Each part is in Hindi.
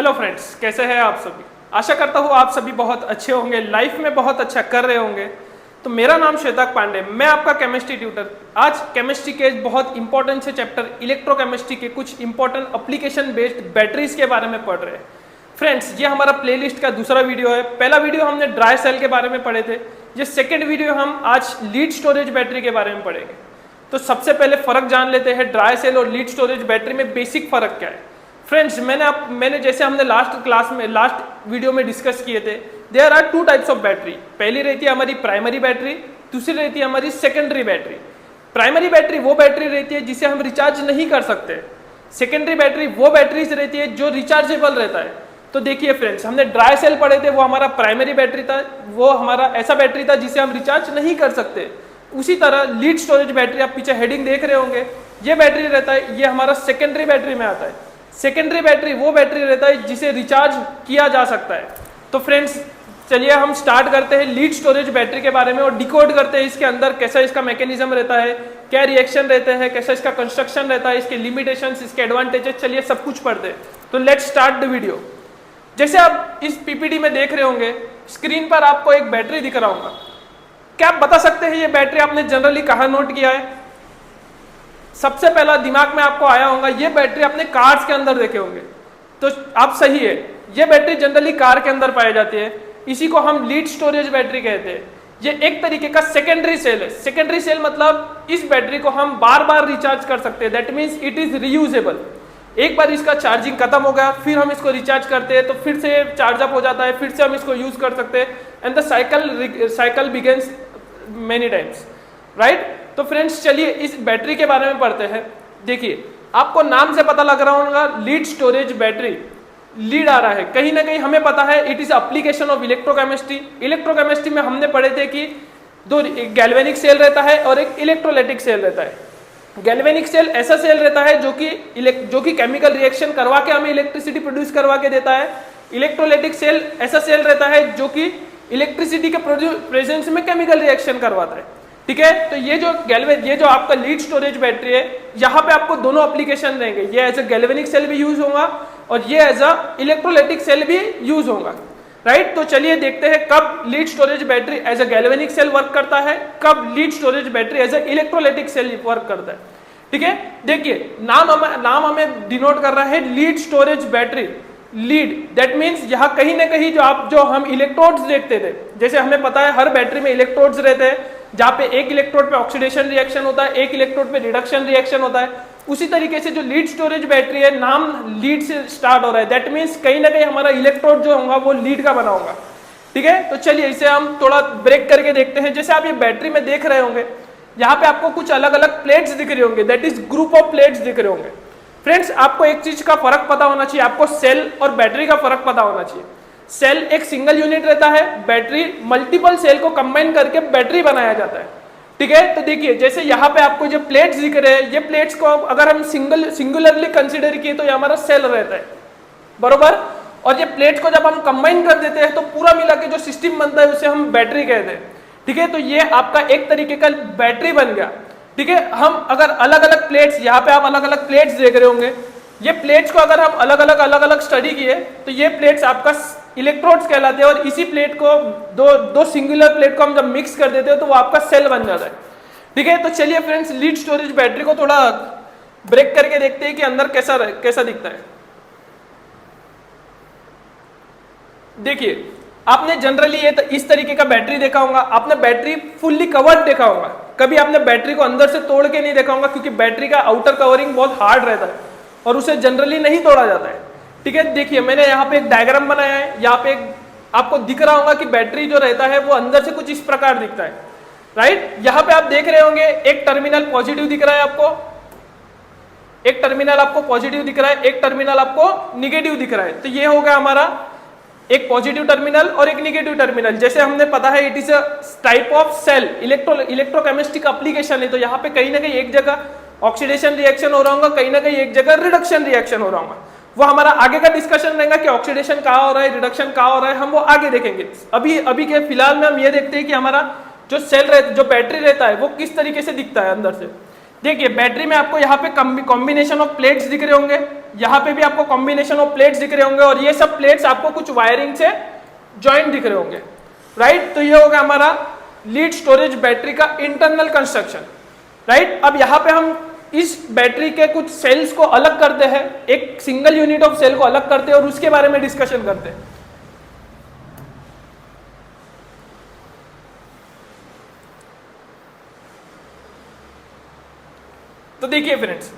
हेलो फ्रेंड्स, कैसे हैं आप सभी। आशा करता हूँ आप सभी बहुत अच्छे होंगे, लाइफ में बहुत अच्छा कर रहे होंगे। तो मेरा नाम श्वेताक पांडे, मैं आपका केमिस्ट्री ट्यूटर। आज केमिस्ट्री के बहुत इंपॉर्टेंट से चैप्टर इलेक्ट्रोकेमिस्ट्री के कुछ इंपॉर्टेंट एप्लीकेशन बेस्ड बैटरीज के बारे में पढ़ रहे हैं। फ्रेंड्स, ये हमारा प्लेलिस्ट का दूसरा वीडियो है। पहला वीडियो हमने ड्राई सेल के बारे में पढ़े थे। ये सेकेंड वीडियो हम आज लीड स्टोरेज बैटरी के बारे में पढ़ेंगे। तो सबसे पहले फर्क जान लेते हैं, ड्राई सेल और लीड स्टोरेज बैटरी में बेसिक फर्क क्या है। फ्रेंड्स, मैंने जैसे हमने लास्ट वीडियो में डिस्कस किए थे, there are two types of battery. पहली रहती है हमारी प्राइमरी बैटरी, दूसरी रहती है हमारी सेकेंडरी बैटरी। प्राइमरी बैटरी वो बैटरी रहती है जिसे हम रिचार्ज नहीं कर सकते। सेकेंडरी बैटरी वो बैटरीज रहती है जो रिचार्जेबल रहता है। तो देखिए फ्रेंड्स, हमने ड्राई सेल पढ़े थे, वो हमारा प्राइमरी बैटरी था, वो हमारा ऐसा बैटरी था जिसे हम रिचार्ज नहीं कर सकते। उसी तरह लीड स्टोरेज बैटरी, आप पीछे हेडिंग देख रहे होंगे, ये बैटरी रहता है, ये हमारा सेकेंडरी बैटरी में आता है। सेकेंडरी बैटरी वो बैटरी रहता है जिसे रिचार्ज किया जा सकता है। तो फ्रेंड्स, चलिए हम स्टार्ट करते हैं लीड स्टोरेज बैटरी के बारे में और डिकोड करते हैं इसके अंदर कैसा इसका मैकेनिज्म रहता है, क्या रिएक्शन रहते हैं, कैसा इसका कंस्ट्रक्शन रहता है, इसके लिमिटेशंस, इसके एडवांटेजेस। चलिए सब कुछ पढ़ते हैं। तो लेट्स स्टार्ट द वीडियो। जैसे आप इस पीपीटी में देख रहे होंगे, स्क्रीन पर आपको एक बैटरी दिख रहा होगा। क्या आप बता सकते हैं ये बैटरी आपने जनरली कहाँ नोट किया है? सबसे पहला दिमाग में आपको आया होगा, ये बैटरी आपने कार्स के अंदर देखे होंगे। तो आप सही है, ये बैटरी जनरली कार के अंदर पाई जाती है। इसी को हम लीड स्टोरेज बैटरी कहते हैं। ये एक तरीके का सेकेंडरी सेल है। सेकेंडरी सेल मतलब इस बैटरी को हम बार बार रिचार्ज कर सकते हैं। That means it is reusable. एक बार इसका चार्जिंग खत्म हो गया, फिर हम इसको रिचार्ज करते हैं तो फिर से चार्ज अप हो जाता है, फिर से हम इसको यूज कर सकते हैं and the cycle begins many times, right. तो फ्रेंड्स, चलिए इस बैटरी के बारे में पढ़ते हैं। देखिए, आपको नाम से पता लग रहा होगा लीड स्टोरेज बैटरी। लीड आ रहा है, कहीं ना कहीं हमें पता है it is application of electrochemistry. Electrochemistry में हमने पढ़े थे कि एक गैल्वेनिक सेल रहता है और एक इलेक्ट्रोलाइटिक सेल रहता है। गैल्वेनिक सेल ऐसा सेल रहता है जो कि केमिकल रिएक्शन करवा के हमें इलेक्ट्रिसिटी प्रोड्यूस करवा के देता है। इलेक्ट्रोलाइटिक सेल ऐसा सेल रहता है जो कि इलेक्ट्रिसिटी के प्रेजेंस में केमिकल रिएक्शन करवाता है। ठीक है, तो ये जो आपका लीड स्टोरेज बैटरी है, यहाँ पे आपको दोनों एप्लीकेशन रहेंगे। ये एज अ गैल्वेनिक सेल भी यूज होगा और ये एज अ इलेक्ट्रोलाइटिक सेल भी यूज होगा, राइट। तो चलिए देखते हैं कब lead storage battery as a galvanic cell work करता है, कब lead storage battery as a electrolytic cell work करता है। ठीक है, देखिए नाम हमें डिनोट कर रहा है lead storage battery. Lead that means यहाँ कहीं ना कहीं जो हम इलेक्ट्रोड्स देखते थे, जैसे हमें पता है हर बैटरी में इलेक्ट्रोड्स रहते हैं, जहाँ पे एक इलेक्ट्रोड पे ऑक्सीडेशन रिएक्शन होता है, एक इलेक्ट्रोड पे रिडक्शन रिएक्शन होता है। उसी तरीके से जो लीड स्टोरेज बैटरी है, नाम लीड से स्टार्ट हो रहा है, दैट मीन्स कहीं ना कहीं हमारा इलेक्ट्रोड जो होगा वो लीड का बना होगा। ठीक है, तो चलिए इसे हम थोड़ा ब्रेक करके देखते हैं। जैसे आप ये बैटरी में देख रहे होंगे, यहाँ पे आपको कुछ अलग अलग प्लेट्स दिख रही होंगे, that is group of plates दिख रहे होंगे। फ्रेंड्स, आपको एक चीज का फर्क पता होना चाहिए, आपको सेल और बैटरी का फर्क पता होना चाहिए। सेल एक सिंगल यूनिट रहता है, बैटरी मल्टीपल सेल को कंबाइन करके बैटरी बनाया जाता है। ठीक है, तो देखिए जैसे यहाँ पे आपको जो प्लेट्स दिख रहे हैं, ये प्लेट्स को अगर हम सिंगुलरली कंसीडर किए तो ये हमारा सेल रहता है, बरोबर। और ये प्लेट्स को जब हम कंबाइन कर देते हैं तो पूरा मिला के जो सिस्टम बनता है उसे हम बैटरी कहते हैं। ठीक है, तो ये आपका एक तरीके का बैटरी बन गया। ठीक है, हम अगर अलग अलग प्लेट्स, यहाँ पे आप अलग अलग प्लेट्स देख रहे होंगे, ये प्लेट्स को अगर हम अलग अलग स्टडी किए तो ये प्लेट्स आपका इलेक्ट्रोड्स कहलाते हैं और इसी प्लेट को दो सिंगुलर प्लेट को हम जब मिक्स कर देते हैं तो वो आपका सेल बन जाता है। ठीक है, तो चलिए फ्रेंड्स, लीड स्टोरेज बैटरी को थोड़ा ब्रेक करके देखते हैं कि अंदर कैसा दिखता है। देखिए, आपने जनरली इस तरीके का बैटरी देखा होगा, आपने बैटरी फुल्ली कवर्ड देखा होगा, कभी आपने बैटरी को अंदर से तोड़ के नहीं देखा होगा, क्योंकि बैटरी का आउटर कवरिंग बहुत हार्ड रहता है और उसे जनरली नहीं तोड़ा जाता है। ठीक है, देखिए मैंने यहाँ पे एक डायग्राम बनाया है, यहाँ पे आपको दिख रहा होगा कि बैटरी जो रहता है वो अंदर से कुछ इस प्रकार दिखता है, राइट। यहाँ पे आप देख रहे होंगे एक टर्मिनल पॉजिटिव दिख रहा है आपको, एक टर्मिनल आपको पॉजिटिव दिख रहा है, एक टर्मिनल आपको निगेटिव दिख रहा है। तो ये हो गया हमारा एक पॉजिटिव टर्मिनल और एक निगेटिव टर्मिनल। जैसे हमने पता है it is a type of cell, electrochemistry का एप्लीकेशन है, तो यहाँ पे कहीं ना कहीं एक जगह ऑक्सीडेशन रिएक्शन हो रहा होगा, कहीं ना कहीं एक जगह रिडक्शन रिएक्शन हो रहा होगा। वो हमारा आगे का डिस्कशन रहेगा कि ऑक्सीडेशन कहाँ हो रहा है, रिडक्शन कहाँ हो रहा है, हम वो आगे देखेंगे। अभी के फिलहाल में हम ये देखते हैं कि हमारा जो बैटरी रहता है वो किस तरीके से दिखता है अंदर से। देखिए बैटरी में आपको यहाँ पे कॉम्बिनेशन ऑफ प्लेट्स दिख रहे होंगे, यहाँ पे भी आपको कॉम्बिनेशन ऑफ प्लेट्स दिख रहे होंगे, और ये सब प्लेट्स आपको कुछ वायरिंग से ज्वाइंट दिख रहे होंगे, राइट। तो ये होगा हमारा लीड स्टोरेज बैटरी का इंटरनल कंस्ट्रक्शन, राइट। अब यहाँ पे हम इस बैटरी के कुछ सेल्स को अलग करते हैं, एक सिंगल यूनिट ऑफ सेल को अलग करते हैं और उसके बारे में डिस्कशन करते हैं। तो देखिए फ्रेंड्स,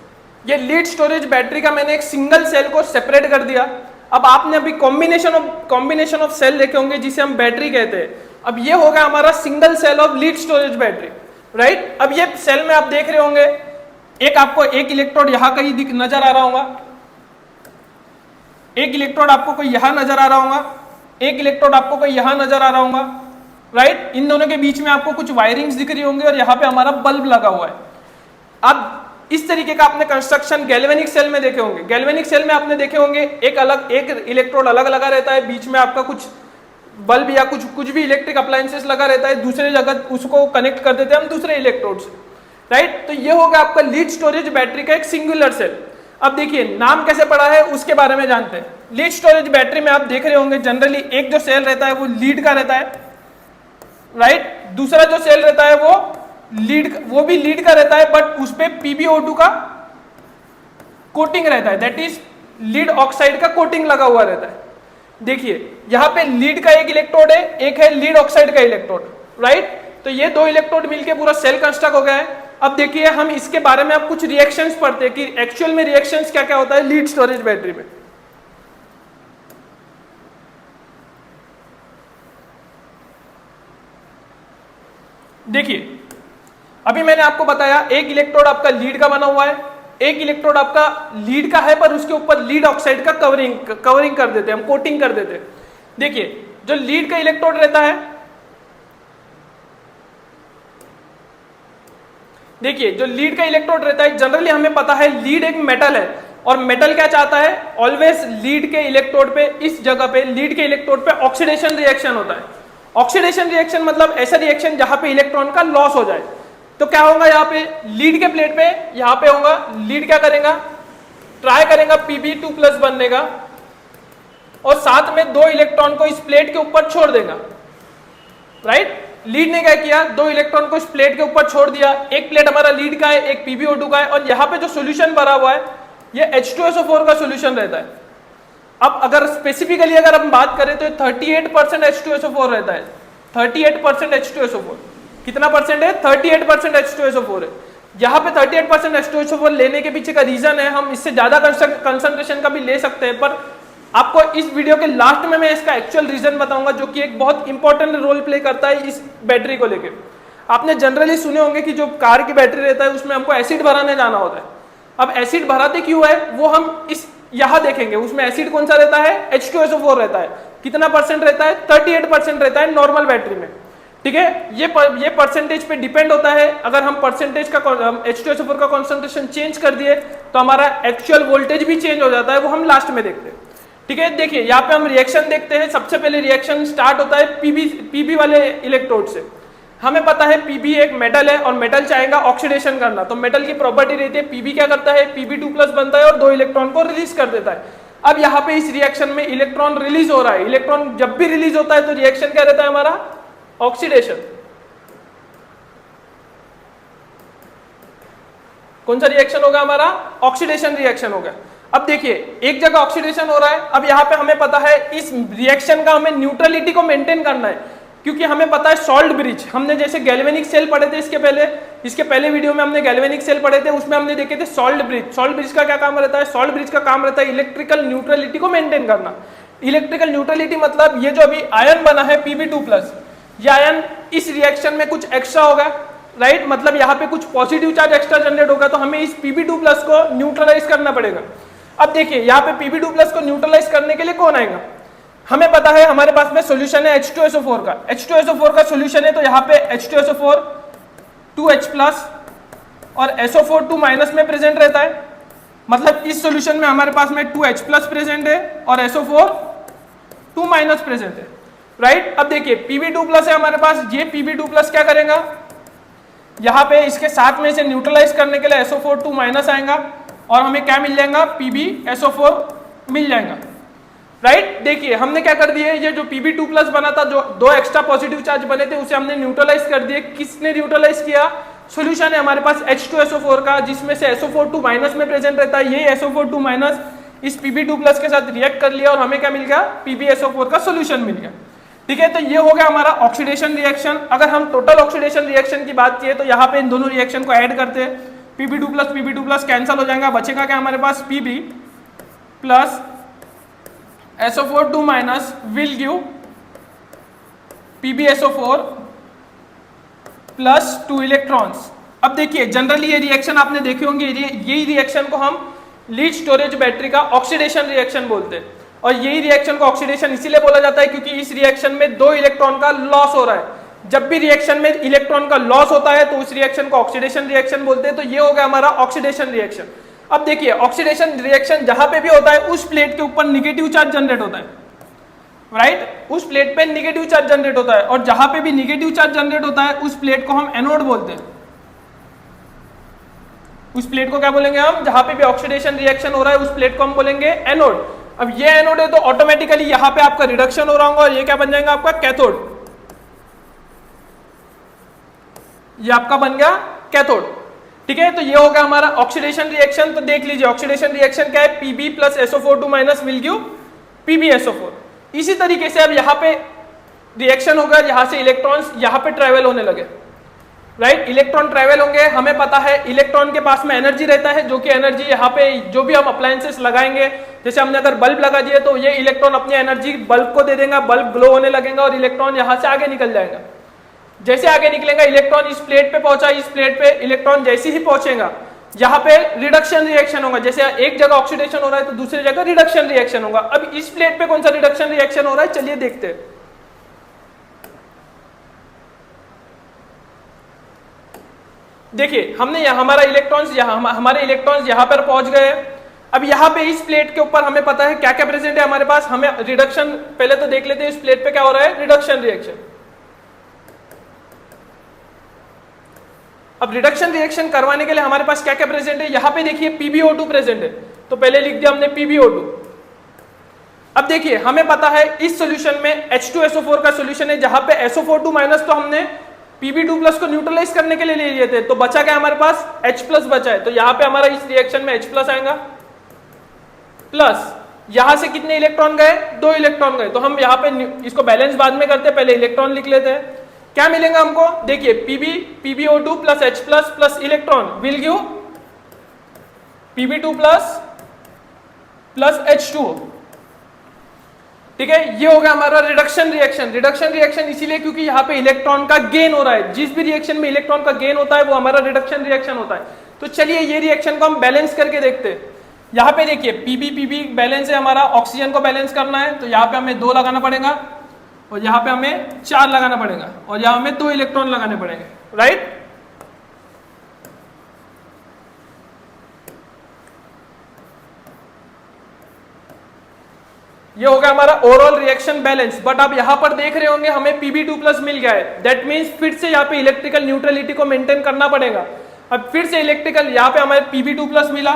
ये लीड स्टोरेज बैटरी का मैंने एक सिंगल सेल को सेपरेट कर दिया। अब आपने अभी कॉम्बिनेशन ऑफ सेल देखे होंगे जिसे हम बैटरी कहते हैं। अब ये होगा हमारा single cell of lead storage battery, right. अब ये सेल में आप देख रहे होंगे एक आपको एक इलेक्ट्रोड यहां कहीं नजर आ रहा होगा, एक इलेक्ट्रोड आपको कोई यहां नजर आ रहा होगा, एक इलेक्ट्रोड आपको कोई यहां नजर आ रहा होगा, राइट। इन दोनों के बीच में आपको कुछ वायरिंग्स दिख रही होंगी और यहाँ पे हमारा बल्ब लगा हुआ है। अब इस तरीके का आपने कंस्ट्रक्शन गैल्वेनिक सेल में देखे होंगे। गैल्वेनिक सेल में आपने देखे होंगे एक इलेक्ट्रोड अलग लगा रहता है, बीच में आपका कुछ बल्ब या कुछ भी इलेक्ट्रिक अप्लायंसेस लगा रहता है, दूसरे जगह उसको कनेक्ट कर देते हैं हम दूसरे इलेक्ट्रोड से, राइट। तो ये होगा आपका लीड स्टोरेज बैटरी का एक सिंगुलर सेल। अब देखिए नाम कैसे पड़ा है उसके बारे में जानते हैं। लीड स्टोरेज बैटरी में आप देख रहे होंगे जनरली एक जो सेल रहता है वो लीड का रहता है, राइट। दूसरा जो सेल रहता है वो भी लीड का रहता है, बट उस पे PbO2 का कोटिंग रहता है, दैट इज लीड ऑक्साइड का कोटिंग लगा हुआ रहता है। देखिए यहाँ पे लीड का एक इलेक्ट्रोड है, एक है लीड ऑक्साइड का इलेक्ट्रोड, राइट। तो ये दो इलेक्ट्रोड मिलके पूरा सेल कंस्ट्रक्ट हो गया है। अब देखिए हम इसके बारे में अब कुछ रिएक्शंस पढ़ते हैं कि एक्चुअल में रिएक्शंस क्या क्या होता है लीड स्टोरेज बैटरी में। देखिए अभी मैंने आपको बताया एक इलेक्ट्रोड आपका लीड का बना हुआ है, एक इलेक्ट्रोड आपका लीड का है पर उसके ऊपर लीड ऑक्साइड का कवरिंग कर देते हैं, हम कोटिंग कर देते हैं। देखिए जो लीड का इलेक्ट्रोड रहता है, देखिए जो लीड का इलेक्ट्रोड रहता है जनरली हमें पता है लीड एक मेटल है, और मेटल क्या चाहता है, ऑलवेज लीड के इलेक्ट्रोड पे, इस जगह पे लीड के इलेक्ट्रोड पे ऑक्सीडेशन रिएक्शन होता है। ऑक्सीडेशन रिएक्शन मतलब ऐसा रिएक्शन जहां पे इलेक्ट्रॉन का लॉस हो जाए। तो क्या होगा यहाँ पे लीड के प्लेट पे, यहाँ पे होगा लीड क्या करेगा, ट्राई करेगा Pb2+ बनने का, और साथ में दो इलेक्ट्रॉन को इस प्लेट के ऊपर छोड़ देगा, राइट। लीड ने क्या किया, दो इलेक्ट्रॉन को इस प्लेट के ऊपर छोड़ दिया, एक प्लेट हमारा लीड का है, एक PbO2 का है, और यहाँ पे जो सोल्यूशन भरा हुआ है ये H2SO4 का सोल्यूशन रहता है। अब अगर स्पेसिफिकली अगर हम बात करें तो 38% H2SO4 रहता है, 38% H2SO4। कितना परसेंट है, 38% H2SO4 है। यहाँ पे 38% H2SO4 लेने के पीछे का रीजन है, हम इससे ज्यादा कंसंट्रेशन का भी ले सकते हैं, पर आपको इस वीडियो के लास्ट में मैं इसका एक्चुअल रीजन बताऊंगा जो कि एक बहुत इंपॉर्टेंट रोल प्ले करता है इस बैटरी को लेके। आपने जनरली सुने होंगे कि जो कार की बैटरी रहता है उसमें हमको एसिड भराने जाना होता है। अब एसिड भराते क्यों है वो हम इस यहां देखेंगे। उसमें एसिड कौन सा रहता है, H2SO4 रहता है। कितना परसेंट रहता है, 38% रहता है नॉर्मल बैटरी में, ठीक है। ये परसेंटेज पे डिपेंड होता है। अगर हम परसेंटेज का H2SO4 का कॉन्सेंट्रेशन चेंज कर दिए तो हमारा एक्चुअल वोल्टेज भी चेंज हो जाता है, वो हम लास्ट में देखते हैं, ठीक है। देखिए यहाँ पे हम रिएक्शन देखते हैं। सबसे पहले रिएक्शन स्टार्ट होता है पीबी वाले इलेक्ट्रोड से। हमें पता है पीबी एक मेटल है और मेटल चाहेगा ऑक्सीडेशन करना, तो मेटल की प्रॉपर्टी रहती है पीबी क्या करता है, Pb2+ बनता है और दो इलेक्ट्रॉन को रिलीज कर देता है। अब यहाँ पे इस रिएक्शन में इलेक्ट्रॉन रिलीज हो रहा है। इलेक्ट्रॉन जब भी रिलीज होता है तो रिएक्शन क्या रहता है हमारा, ऑक्सीडेशन। कौन सा रिएक्शन होगा हमारा, ऑक्सीडेशन रिएक्शन होगा। अब देखिए एक जगह ऑक्सीडेशन हो रहा है। अब यहाँ पे हमें पता है इस रिएक्शन का हमें न्यूट्रलिटी को मेंटेन करना है, क्योंकि हमें पता है सॉल्ट ब्रिज। हमने जैसे गैल्वेनिक सेल पढ़े थे इसके पहले वीडियो में हमने गैल्वेनिक सेल पढ़े थे, उसमें हमने देखे थे सॉल्ट ब्रिज। सॉल्ट ब्रिज का क्या काम रहता है, सॉल्ट ब्रिज का काम रहता है इलेक्ट्रिकल न्यूट्रलिटी को मेंटेन करना। इलेक्ट्रिकल न्यूट्रलिटी मतलब ये जो अभी आयन बना है Pb2+, ये आयन इस रिएक्शन में कुछ एक्स्ट्रा होगा, राइट। मतलब यहाँ पे कुछ पॉजिटिव चार्ज एक्स्ट्रा जनरेट होगा, तो हमें इस Pb2+ को न्यूट्रलाइज करना पड़ेगा। अब देखिए यहाँ पे Pb2+ को न्यूट्रलाइज करने के लिए कौन आएगा, हमें पता है हमारे पास में सॉल्यूशन है H2SO4 का। H2SO4 का सॉल्यूशन है तो यहाँ पे H2SO4 2H+ और SO4 2- में प्रेजेंट रहता है। मतलब इस सॉल्यूशन में हमारे पास में 2H+ प्रेजेंट है और SO4 2- प्रेजेंट है, राइट। अब देखिए Pb2+ है हमारे पास, ये Pb2+ क्या करेगा, यहाँ पे इसके साथ में से न्यूट्रलाइज करने के लिए SO4 2 माइनस आएगा और हमें क्या मिल जाएगा, PbSO4 मिल जाएगा। राइट देखिए हमने क्या कर दिया, ये जो Pb2 प्लस बना था, जो दो एक्स्ट्रा पॉजिटिव चार्ज बने थे उसे हमने न्यूट्रलाइज कर दिए। किसने न्यूट्रलाइज किया, सॉल्यूशन है हमारे पास H2SO4 का, जिसमें से SO4 2 माइनस में प्रेजेंट रहता है। ये SO4 2 माइनस इस Pb2 प्लस के साथ रिएक्ट कर लिया और हमें क्या मिल गया, PbSO4 का सॉल्यूशन मिल गया। ठीक है, तो ये हो गया हमारा ऑक्सीडेशन रिएक्शन। अगर हम टोटल ऑक्सीडेशन रिएक्शन की बात किए तो यहाँ पे इन दोनों रिएक्शन को ऐड करते हैं, Pb2 प्लस कैंसिल हो जाएगा, बचेगा क्या हमारे पास, Pb plus SO4 2 minus will give PbSO4 plus 2 electrons. अब देखिए जनरली ये रिएक्शन आपने देखे होंगे, यही रिएक्शन को हम लीड स्टोरेज बैटरी का ऑक्सीडेशन रिएक्शन बोलते हैं। और यही रिएक्शन को ऑक्सीडेशन इसीलिए बोला जाता है क्योंकि इस रिएक्शन में 2 इलेक्ट्रॉन का लॉस हो रहा है। जब भी रिएक्शन में इलेक्ट्रॉन का लॉस होता है तो उस रिएक्शन को ऑक्सीडेशन रिएक्शन बोलते हैं। तो ये हो गया हमारा ऑक्सीडेशन रिएक्शन। अब देखिए ऑक्सीडेशन रिएक्शन जहां पे भी होता है उस प्लेट के ऊपर निगेटिव चार्ज जनरेट होता है। राइट उस प्लेट पे निगेटिव चार्ज जनरेट होता है और जहां पे भी निगेटिव चार्ज जनरेट होता है उस प्लेट को हम एनोड बोलते हैं। उस प्लेट को क्या बोलेंगे हम, जहां पे भी ऑक्सीडेशन रिएक्शन हो रहा है उस प्लेट को हम बोलेंगे एनोड। अब ये एनोड है तो ऑटोमेटिकली यहां पे आपका रिडक्शन हो रहा होगा और ये क्या बन जाएगा आपका कैथोड। ये आपका बन गया कैथोड। ठीक है, तो ये हो गया हमारा ऑक्सीडेशन रिएक्शन। तो देख लीजिए ऑक्सीडेशन रिएक्शन क्या है, Pb plus SO4 2 minus will give PbSO4। इसी तरीके से अब यहाँ पे रिएक्शन होगा, यहाँ से इलेक्ट्रॉन्स यहाँ पे ट्रेवल होने लगे। राइट इलेक्ट्रॉन ट्रेवल होंगे, हमें पता है इलेक्ट्रॉन के पास में एनर्जी रहता है, जो कि एनर्जी यहाँ पे जो भी हम अप्लायंसेस लगाएंगे, जैसे हमने अगर बल्ब लगा दिए तो ये इलेक्ट्रॉन अपनी एनर्जी बल्ब को दे देगा, बल्ब ग्लो होने लगेगा और इलेक्ट्रॉन यहाँ से आगे निकल जाएगा। जैसे आगे निकलेगा इलेक्ट्रॉन इस प्लेट पे पहुंचा, इस प्लेट पे इलेक्ट्रॉन जैसे ही पहुंचेगा यहाँ पे रिडक्शन रिएक्शन होगा। जैसे एक जगह ऑक्सीडेशन हो रहा है तो दूसरी जगह रिडक्शन रिएक्शन होगा। अब इस प्लेट पे कौन सा रिडक्शन रिएक्शन हो रहा है, चलिए देखते हैं। देखिए हमने हमारे इलेक्ट्रॉन्स यहाँ पर पहुंच गए। अब यहाँ पे इस प्लेट के ऊपर हमें पता है क्या क्या प्रेजेंट है हमारे पास। हमें रिडक्शन पहले तो देख लेते हैं, इस प्लेट पे क्या हो रहा है, रिडक्शन रिएक्शन। अब रिडक्शन रिएक्शन करवाने के लिए हमारे पास क्या क्या प्रेजेंट है, यहाँ पे देखिए PbO2 प्रेजेंट है, तो पहले लिख दिया हमने PbO2। अब देखिए हमें पता है इस सॉल्यूशन में H2SO4 का सॉल्यूशन है, जहां पे SO4 2 माइनस तो हमने Pb2 प्लस को न्यूट्रलाइज करने के लिए ले लिए थे, तो बचा क्या हमारे पास, H प्लस बचा है। तो यहाँ पे हमारा इस रिएक्शन में H प्लस आएगा, प्लस यहां से कितने इलेक्ट्रॉन गए, 2 इलेक्ट्रॉन गए। तो हम यहाँ पे इसको बैलेंस बाद में करते हैं, पहले इलेक्ट्रॉन लिख लेते हैं। क्या मिलेगा हमको, देखिए PbO2 plus H plus plus electron will give Pb2 plus plus H2। ठीक है, ये हो गया हमारा रिडक्शन रिएक्शन। रिडक्शन रिएक्शन इसीलिए क्योंकि यहाँ पे इलेक्ट्रॉन का गेन हो रहा है। जिस भी रिएक्शन में इलेक्ट्रॉन का गेन होता है वो हमारा रिडक्शन रिएक्शन होता है। तो चलिए ये रिएक्शन को हम बैलेंस करके देखते हैं। यहाँ पे देखिए Pb बैलेंस है हमारा, ऑक्सीजन को बैलेंस करना है, तो यहाँ पे हमें 2 लगाना पड़ेगा और यहाँ पे हमें 4 लगाना पड़ेगा और यहाँ हमें 2 इलेक्ट्रॉन लगाने पड़ेंगे। राइट, ये हो गया हमारा ओवरऑल रिएक्शन बैलेंस। बट आप यहां पर देख रहे होंगे हमें Pb2 प्लस मिल गया है, दैट मींस फिर से यहाँ पे इलेक्ट्रिकल न्यूट्रलिटी को मेंटेन करना पड़ेगा। अब फिर से इलेक्ट्रिकल यहाँ पे हमें Pb2 प्लस मिला,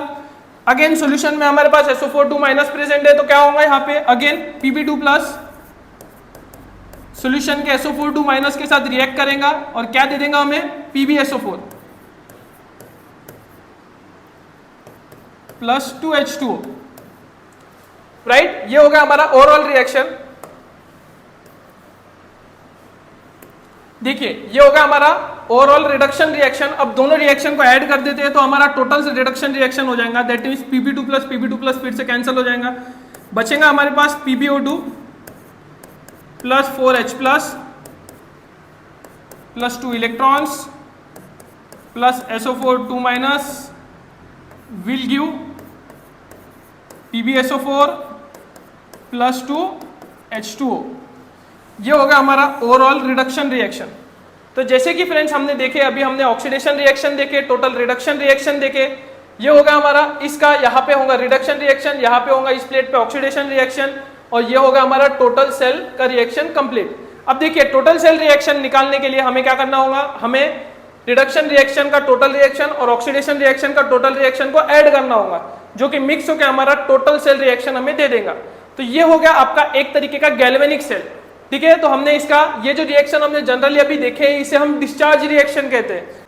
अगेन सॉल्यूशन में हमारे पास SO4 2 माइनस प्रेजेंट है, तो क्या होगा यहाँ पे अगेन Pb2 प्लस सॉल्यूशन के SO4 2 माइनस के साथ रिएक्ट करेगा और क्या दे देगा हमें, PbSO4 प्लस 2H2। राइट, ये हो गया हमारा ओवरऑल रिएक्शन। देखिए ये हो गया हमारा ओवरऑल रिडक्शन रिएक्शन। अब दोनों रिएक्शन को ऐड कर देते हैं तो हमारा टोटल रिडक्शन रिएक्शन हो जाएगा, दैट मींस Pb2 प्लस फिर से कैंसिल हो जाएगा, बचेगा हमारे पास PbO2 plus 4H plus 2 electrons plus SO4 2 minus will give PbSO4 plus 2 H2O। ये होगा हमारा ओवरऑल रिडक्शन रिएक्शन। तो जैसे कि फ्रेंड्स हमने देखे, अभी हमने ऑक्सीडेशन रिएक्शन देखे, टोटल रिडक्शन रिएक्शन देखे। ये होगा हमारा इसका, यहाँ पे होगा रिडक्शन रिएक्शन, यहाँ पे होगा इस प्लेट पे ऑक्सीडेशन रिएक्शन, और ये होगा हमारा टोटल सेल का रिएक्शन कंप्लीट। अब देखिए टोटल सेल रिएक्शन निकालने के लिए हमें क्या करना होगा, हमें रिडक्शन रिएक्शन का टोटल रिएक्शन और ऑक्सीडेशन रिएक्शन का टोटल रिएक्शन को ऐड करना होगा, जो कि मिक्स होकर हमारा टोटल सेल रिएक्शन हमें दे देगा। तो ये हो गया आपका एक तरीके का गैल्वेनिक सेल। ठीक है, तो हमने इसका ये जो रिएक्शन हमने जनरली अभी देखे इसे हम डिस्चार्ज रिएक्शन कहते हैं।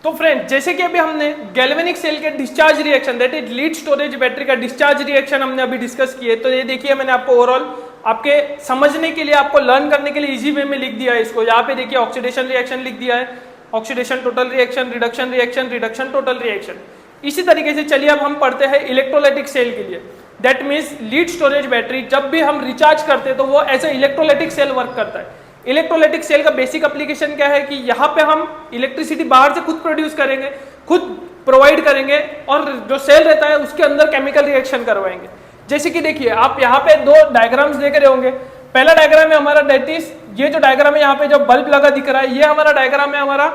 तो फ्रेंड, जैसे कि अभी हमने गैल्वेनिक सेल के discharge reaction that is lead storage battery का डिस्चार्ज रिएक्शन हमने अभी डिस्कस किए। तो ये देखिए मैंने आपको ओवरऑल आपके समझने के लिए, आपको लर्न करने के लिए इजी वे में लिख दिया है इसको। यहाँ पे देखिए ऑक्सीडेशन रिएक्शन लिख दिया है, oxidation total reaction, reduction reaction, reduction total reaction. इसी तरीके से चलिए अब हम पढ़ते हैं इलेक्ट्रोलाइटिक सेल के लिए। That means lead storage battery जब भी हम रिचार्ज करते हैं तो वो as a electrolytic cell work करता है। इलेक्ट्रोलाइटिक सेल का बेसिक एप्लीकेशन क्या है कि यहाँ पे हम इलेक्ट्रिसिटी बाहर से खुद प्रोड्यूस करेंगे, खुद प्रोवाइड करेंगे और जो सेल रहता है उसके अंदर केमिकल रिएक्शन करवाएंगे। जैसे कि देखिए आप यहाँ पे दो डायग्राम्स देख रहे होंगे। पहला डायग्राम है हमारा दैट इज ये जो डायग्राम है यहाँ पे जो बल्ब लगा दिख रहा है, ये हमारा डायग्राम है हमारा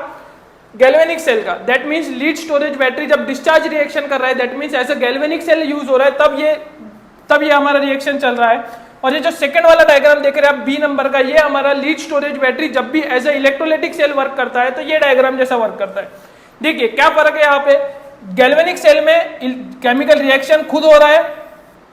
गैल्वेनिक सेल का। That means lead storage battery जब डिस्चार्ज रिएक्शन कर रहा है, that means as a galvanic cell use हो रहा है, तब ये हमारा रिएक्शन चल रहा है। और ये जो सेकंड वाला डायग्राम देख रहे हैं आप बी नंबर का, ये हमारा लीड स्टोरेज बैटरी जब भी as a electrolytic cell work करता है तो ये डायग्राम जैसा वर्क करता है। देखिए क्या फर्क है यहाँ पे, गैल्वेनिक सेल में केमिकल रिएक्शन खुद हो रहा है,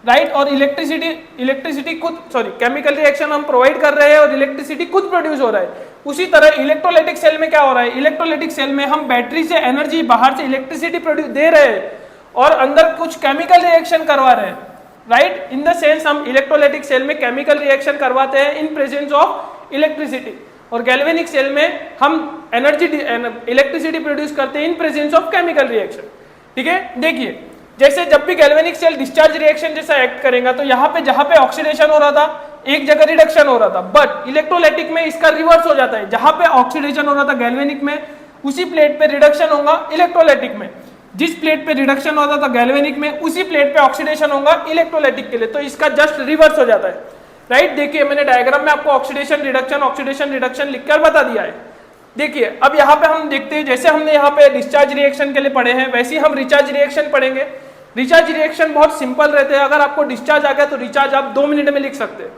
राइट, और इलेक्ट्रिसिटी खुद केमिकल रिएक्शन हम प्रोवाइड कर रहे हैं और इलेक्ट्रिसिटी खुद प्रोड्यूस हो रहा है। उसी तरह इलेक्ट्रोलाइटिक सेल में क्या हो रहा है, इलेक्ट्रोलाइटिक सेल में हम बैटरी से एनर्जी बाहर से इलेक्ट्रिसिटी प्रोड्यूस दे रहे हैं और अंदर कुछ केमिकल रिएक्शन करवा रहे हैं, राइट। इन द सेंस हम इलेक्ट्रोलाइटिक सेल में केमिकल रिएक्शन करवाते हैं इन प्रेजेंस ऑफ इलेक्ट्रिसिटी, और गैल्वेनिक सेल में हम इलेक्ट्रिसिटी प्रोड्यूस करते हैं in presence of chemical reaction. ठीक है, देखिए जैसे जब भी गैल्वेनिक सेल डिस्चार्ज रिएक्शन जैसा एक्ट करेगा तो यहाँ पे जहाँ पे ऑक्सीडेशन हो रहा था एक जगह रिडक्शन हो रहा था, बट इलेक्ट्रोलाइटिक में इसका रिवर्स हो जाता है। जहाँ पे ऑक्सीडेशन हो रहा था गैल्वेनिक में, उसी प्लेट पे रिडक्शन होगा इलेक्ट्रोलाइटिक में। जिस प्लेट पे रिडक्शन होता था गैल्वेनिक में, उसी प्लेट पे ऑक्सीडेशन होगा इलेक्ट्रोलाइटिक के लिए। तो इसका जस्ट रिवर्स हो जाता है, राइट। देखिए मैंने डायग्राम में आपको ऑक्सीडेशन रिडक्शन लिखकर बता दिया है। देखिए अब यहाँ पे हम देखते हैं, जैसे हमने यहाँ पे डिस्चार्ज रिएक्शन के लिए पढ़े हैं वैसे ही हम रिचार्ज रिएक्शन पढ़ेंगे। रिचार्ज रिएक्शन बहुत सिंपल रहते हैं। अगर आपको डिस्चार्ज आ गया तो रिचार्ज आप 2 मिनट में लिख सकते हैं,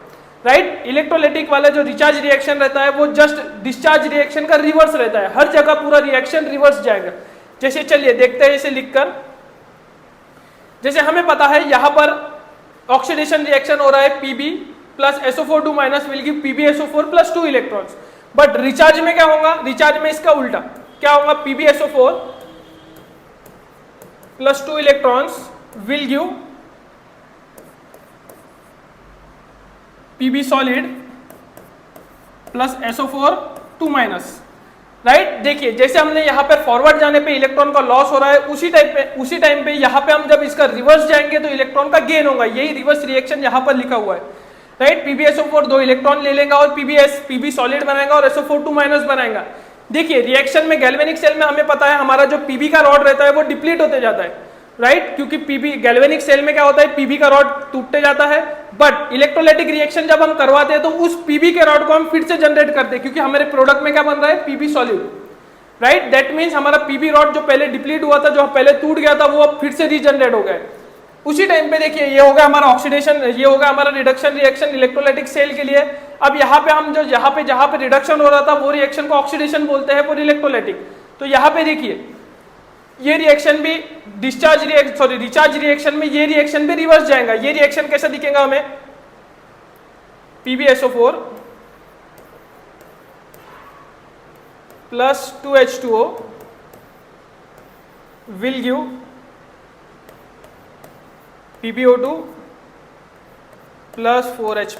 राइट। इलेक्ट्रोलाइटिक वाला जो रिचार्ज रिएक्शन रहता है वो जस्ट डिस्चार्ज रिएक्शन का रिवर्स रहता है, हर जगह पूरा रिएक्शन रिवर्स जाएगा। जैसे चलिए देखते हैं इसे लिखकर। जैसे हमें पता है यहाँ पर ऑक्सीडेशन रिएक्शन हो रहा है Pb plus SO4 minus will give PbSO4 plus 2 electrons. But recharge में क्या होगा, रिचार्ज में इसका उल्टा क्या होगा, PbSO4 plus 2 electrons will give Pb solid plus SO4 2 minus, right. देखिए जैसे हमने यहाँ पे फॉरवर्ड जाने पे इलेक्ट्रॉन का लॉस हो रहा है, उसी टाइम पे यहाँ पे हम जब इसका रिवर्स जाएंगे तो इलेक्ट्रॉन का गेन होगा। यही रिवर्स रिएक्शन यहाँ पर लिखा हुआ है, राइट। PbSO4 2 इलेक्ट्रॉन ले लेगा और Pb सॉलिड बनाएगा और SO4 2 माइनस बनाएगा। देखिए रिएक्शन में गैल्वेनिक सेल में हमें पता है हमारा जो Pb का रॉड रहता है वो डिप्लीट होते जाता है, राइट। क्योंकि Pb गैल्वेनिक सेल में क्या होता है, Pb का रॉड टूटते जाता है। बट इलेक्ट्रोलाइटिक रिएक्शन जब हम करवाते हैं तो उस Pb के रॉड को हम फिर से जनरेट करते हैं, क्योंकि हमारे प्रोडक्ट में क्या बन रहा है, Pb solid, right. That means हमारा Pb रॉड जो पहले डिप्लीट हुआ था, जो पहले टूट गया था, वो अब फिर से रीजनरेट हो गया। उसी टाइम पे देखिए ये होगा हमारा ऑक्सीडेशन, ये होगा हमारा रिडक्शन रिएक्शन इलेक्ट्रोलाइटिक सेल के लिए। अब यहाँ पे हम जो जहाँ पे रिडक्शन हो रहा था वो रिएक्शन को ऑक्सीडेशन बोलते हैं फॉर इलेक्ट्रोलाइटिक। तो यहाँ पे देखिए ये रिएक्शन भी रिचार्ज रिएक्शन में ये रिएक्शन भी रिवर्स जाएगा। ये रिएक्शन कैसा दिखेगा हमें, PbSO4 plus 2H2O will give PbO2 plus 4H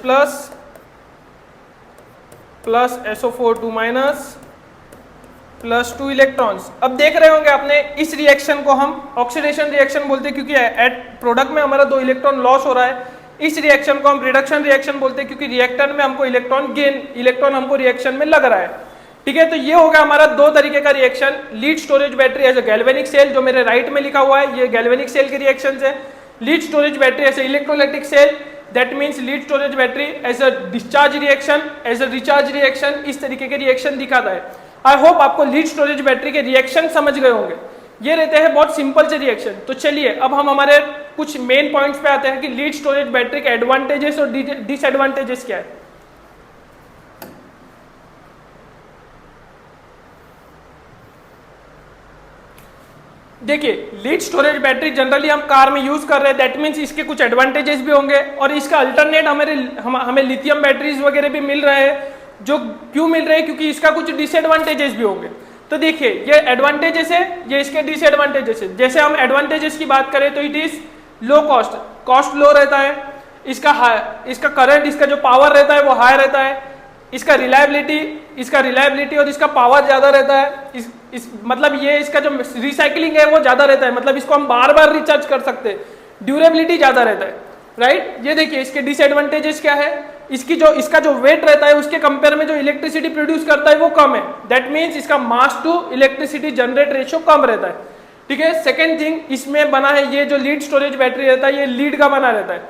plus SO4 2 minus plus 2 electrons. अब देख रहे होंगे आपने इस रिएक्शन को हम ऑक्सीडेशन रिएक्शन बोलते हैं, क्योंकि एट प्रोडक्ट में हमारा 2 इलेक्ट्रॉन लॉस हो रहा है। इस रिएक्शन को हम रिडक्शन रिएक्शन बोलते हैं, क्योंकि रिएक्टर में हमको इलेक्ट्रॉन हमको रिएक्शन में लग रहा है। ठीक है, तो ये होगा हमारा 2 तरीके का reaction. Lead storage battery as a galvanic cell, जो मेरे राइट में लिखा हुआ है, ये गैल्वेनिक सेल के रिएक्शन है। Lead storage battery as a electrolytic cell, that means lead storage battery as a discharge reaction, as a recharge reaction, इस तरीके के रिएक्शन दिखाता है। आई होप आपको लीड स्टोरेज बैटरी के रिएक्शन समझ गए होंगे। ये रहते हैं बहुत सिंपल से रिएक्शन। तो चलिए अब हम हमारे कुछ मेन पॉइंट्स पे आते हैं कि लीड स्टोरेज बैटरी के एडवांटेजेस और डिसएडवांटेजेस क्या है। देखिए लीड स्टोरेज बैटरी जनरली हम कार में यूज कर रहे हैं, दैट मीन्स इसके कुछ एडवांटेजेस भी होंगे और इसका अल्टरनेट हमें लिथियम बैटरीज वगैरह भी मिल रहे हैं। जो क्यों मिल रहे हैं, क्योंकि इसका कुछ डिसएडवांटेजेस भी होंगे। तो देखिए ये एडवांटेजेस है, ये इसके डिसएडवांटेजेस है। जैसे हम एडवांटेजेस की बात करें तो it is low cost, cost low रहता है, इसका करंट, इसका जो पावर रहता है वो हाई रहता है, इसका रिलायबिलिटी और इसका पावर ज्यादा रहता है। मतलब ये इसका जो रिसाइकलिंग है वो ज्यादा रहता है, मतलब इसको हम बार बार रिचार्ज कर सकते हैं, ड्यूरेबिलिटी ज्यादा रहता है, राइट। ये देखिए इसके डिसएडवांटेजेस क्या है, इसका जो वेट रहता है उसके कंपेयर में जो इलेक्ट्रिसिटी प्रोड्यूस करता है वो कम है, दैट मीन्स इसका मास टू इलेक्ट्रिसिटी जनरेट रेशियो कम रहता है, ठीक है। सेकेंड थिंग, इसमें बना है ये जो लीड स्टोरेज बैटरी रहता है ये लीड का बना रहता है,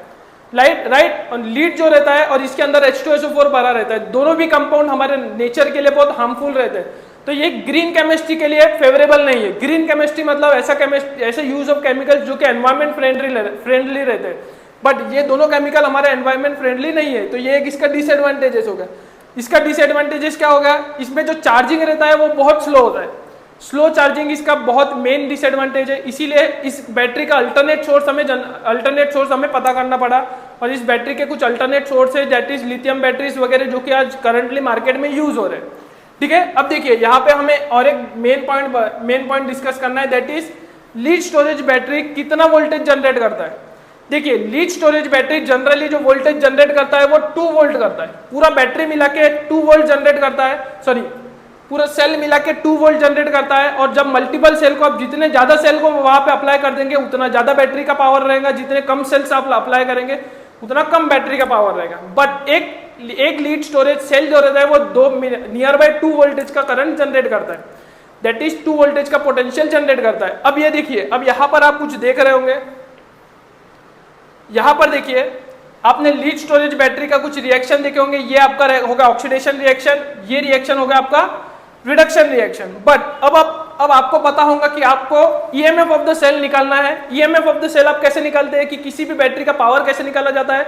राइट। और लीड जो रहता है और इसके अंदर H2SO4 भरा रहता है, दोनों भी कंपाउंड हमारे नेचर के लिए बहुत हार्मफुल रहते हैं। तो ये ग्रीन केमिस्ट्री के लिए फेवरेबल नहीं है। ग्रीन केमिस्ट्री मतलब ऐसा यूज ऑफ केमिकल्स जो कि एनवायरमेंट फ्रेंडली रहते हैं, बट ये दोनों केमिकल हमारे एनवायरमेंट फ्रेंडली नहीं है। तो ये एक इसका डिसएडवांटेजेस हो गया। इसका डिसएडवांटेजेस क्या होगा, इसमें जो चार्जिंग रहता है वो बहुत स्लो होता है, स्लो चार्जिंग इसका बहुत मेन डिसएडवांटेज है। इसीलिए इस बैटरी का अल्टरनेट सोर्स हमें पता करना पड़ा और इस बैटरी के कुछ अल्टरनेट सोर्स है, दैट इज लिथियम बैटरीज वगैरह जो कि आज करंटली मार्केट में यूज हो रहे हैं, ठीक है। अब देखिए यहाँ पे हमें और एक मेन पॉइंट डिस्कस करना है, that is lead storage battery कितना वोल्टेज जनरेट करता है। देखिए लीड स्टोरेज बैटरी जनरली जो वोल्टेज जनरेट करता है वो 2 वोल्ट करता है, पूरा बैटरी मिला के 2 वोल्ट जनरेट करता है, सॉरी पूरा सेल मिला के 2 वोल्ट जनरेट करता है। और जब मल्टीपल सेल को आप जितने ज्यादा सेल को वहां पे अप्लाई कर देंगे उतना ज्यादा बैटरी का पावर रहेगा, जितने कम सेल्स आप अप्लाई करेंगे उतना कम बैटरी का पावर रहेगा। बट एक लीड स्टोरेज सेल जो रहता है वो नियर बाय 2 वोल्टेज का करंट जनरेट करता है, दैट इज 2 वोल्टेज का पोटेंशियल जनरेट करता है। अब ये देखिए, अब यहां पर आप कुछ देख रहे होंगे, यहां पर देखिए आपने लीड स्टोरेज बैटरी का कुछ रिएक्शन देखे होंगे, ये आपका होगा ऑक्सीडेशन रिएक्शन, ये रिएक्शन होगा आपका रिडक्शन रिएक्शन। बट अब आपको पता होगा कि आपको ईएमएफ ऑफ द सेल निकालना है। ईएमएफ ऑफ द सेल आप कैसे निकालते हैं कि किसी भी बैटरी का पावर कैसे निकाला जाता है,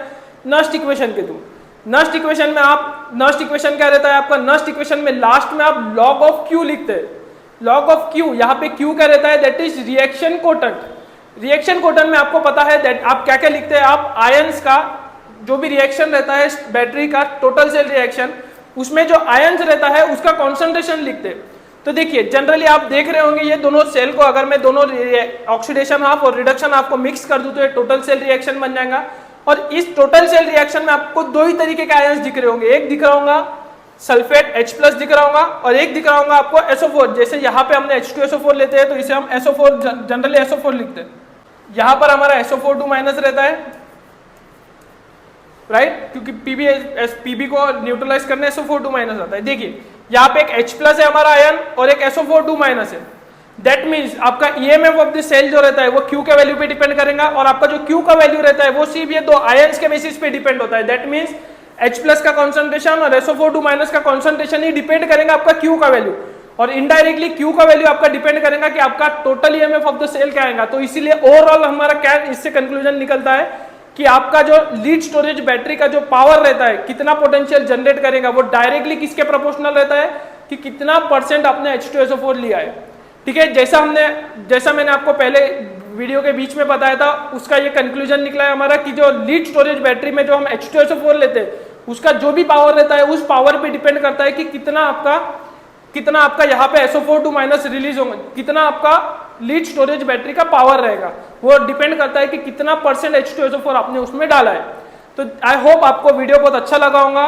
नस्ट इक्वेशन के थ्रू। नस्ट इक्वेशन क्या रहता है आपका, नस्ट इक्वेशन में लास्ट में आप लॉग ऑफ क्यू लिखते हैं, लॉग ऑफ क्यू। यहाँ पे क्यू क्या रहता है, दैट इज रिएक्शन कोटंट। रिएक्शन कोटंट में आपको पता है दैट आप क्या क्या लिखते हैं, आप आयंस का जो भी रिएक्शन रहता है बैटरी का टोटल सेल रिएक्शन, उसमें जो आयंस रहता है उसका कॉन्सेंट्रेशन लिखते हैं। तो देखिए जनरली आप देख रहे होंगे ये दोनों सेल को अगर मैं दोनों ऑक्सीडेशन हाफ और रिडक्शन हाफ को मिक्स कर दूं तो ये टोटल सेल रिएक्शन बन जाएगा। और इस टोटल सेल रिएक्शन में आपको 2 ही तरीके के आयंस दिख रहे होंगे, एक दिख रहा होगा सल्फेट H+ दिख रहा होगा और एक दिख रहा होगा आपको SO4। जैसे यहाँ पे हमने H2SO4 लेते हैं तो इसे हम SO4 जनरली SO4 लिखते हैं। यहाँ पर हमारा SO4 रहता है, राइट, क्योंकि पीबी को न्यूट्रलाइज करने SO4 आता है। देखिए यहाँ पे एक H+ है हमारा आयन और एक SO4 है, दैट मीन्स आपका ईएमएफ ऑफ द सेल जो रहता है वो Q के वैल्यू पे डिपेंड करेगा और आपका जो Q का वैल्यू रहता है वो सिर्फ ये 2 आयंस के बेसिस पे डिपेंड होता है। दैट मीन्स H+ का कॉन्सेंट्रेशन और SO4 का कॉन्सेंट्रेशन ही डिपेंड करेगा आपका Q का वैल्यू, और इनडायरेक्टली Q का वैल्यू आपका डिपेंड करेगा कि आपका total EMF of the cell क्या आएगा। तो इसीलिए ओवरऑल हमारा क्या इससे कंक्लूजन निकलता है कि आपका जो लीड स्टोरेज बैटरी का जो पावर रहता है, कितना पोटेंशियल जनरेट करेगा, वो डायरेक्टली किसके प्रोपोर्शनल रहता है कि कितना % आपने H2SO4 लिया है, ठीक है। जैसा मैंने आपको पहले वीडियो के बीच में बताया था, उसका ये कंक्लूजन निकला है हमारा कि जो लीड स्टोरेज बैटरी में जो हम H2SO4 लेते हैं उसका जो भी पावर रहता है उस पावर पे डिपेंड करता है कि कितना आपका यहाँ पे SO4 रिलीज होगा, कितना आपका लीड स्टोरेज बैटरी का पावर रहेगा, वो डिपेंड करता है कि कितना % H2SO4 आपने उसमें डाला है। तो आई होप आपको वीडियो बहुत अच्छा लगा होगा।